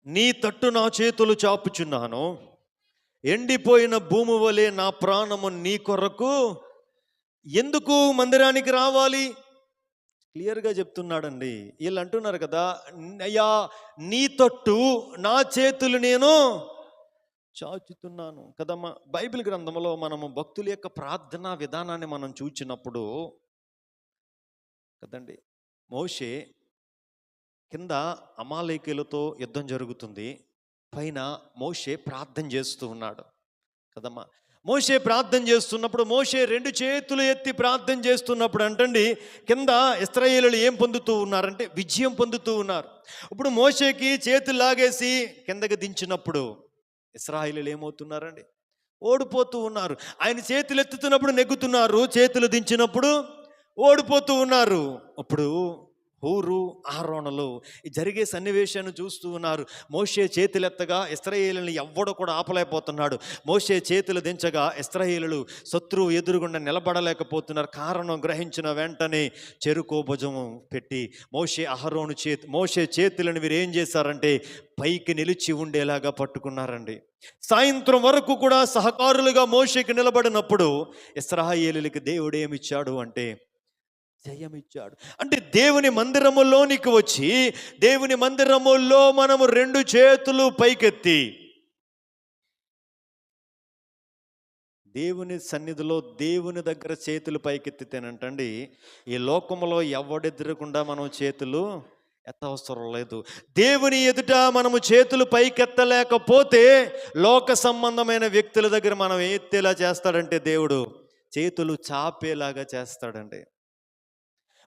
నీ తట్టు నా చేతులు చాపుచున్నాను, ఎండిపోయిన భూమి వలె నా ప్రాణము నీ కొరకు. ఎందుకు మందిరానికి రావాలి? క్లియర్గా చెప్తున్నాడండి. వీళ్ళు అంటున్నారు కదా, అయ్యా నీ తట్టు నా చేతులు నేను చాచుతున్నాను కదమ్మా. బైబిల్ గ్రంథంలో మనము భక్తుల యొక్క ప్రార్థనా విధానాన్ని మనం చూచినప్పుడు కదండి, మోషే కింద అమాలేకీయులతో యుద్ధం జరుగుతుంది, పైన మోషే ప్రార్థన చేస్తూ ఉన్నాడు కదమ్మా. మోషే ప్రార్థన చేస్తున్నప్పుడు, మోషే 2 చేతులు ఎత్తి ప్రార్థన చేస్తున్నప్పుడు అంటండి, కింద ఇశ్రాయేలీయులు ఏం పొందుతూ ఉన్నారంటే విజయం పొందుతూ ఉన్నారు. ఇప్పుడు మోషేకి చేతులు లాగేసి కిందకి దించినప్పుడు ఇశ్రాయేలీయులు ఏమవుతున్నారండి? ఓడిపోతూ ఉన్నారు. ఆయన చేతులు ఎత్తుతున్నప్పుడు నెగ్గుతున్నారు, చేతులు దించినప్పుడు ఓడిపోతూ ఉన్నారు. అప్పుడు హూరు అహరోనులు ఈ జరిగే సన్నివేశాన్ని చూస్తూ ఉన్నారు. మోషే చేతులెత్తగా ఇశ్రాయేలుని ఎవ్వడు కూడా ఆపలేకపోతున్నాడు. మోషే చేతులు దించగా ఇశ్రాయేలులు శత్రువు ఎదురుగుండా నిలబడలేకపోతున్నారు. కారణం గ్రహించిన వెంటనే చెరుకో భుజము పెట్టి మోషే చేతులను వీరు ఏం చేశారంటే పైకి నిలిచి ఉండేలాగా పట్టుకున్నారండి. సాయంత్రం వరకు కూడా సహకారులుగా మోషేకి నిలబడినప్పుడు ఇశ్రాయేలులకి దేవుడు ఏమిచ్చాడు అంటే జయమిచ్చాడు. అంటే దేవుని మందిరములోనికి వచ్చి, దేవుని మందిరములో మనము 2 చేతులు పైకెత్తి దేవుని సన్నిధిలో దేవుని దగ్గర చేతులు పైకెత్తితేనంటండి, ఈ లోకములో ఎవడెదురకుండా మనం చేతులు ఎత్తవసరం లేదు. దేవుని ఎదుట మనము చేతులు పైకెత్తలేకపోతే లోక సంబంధమైన వ్యక్తుల దగ్గర మనం ఎత్తేలా చేస్తాడంటే దేవుడు చేతులు చాపేలాగా చేస్తాడండి.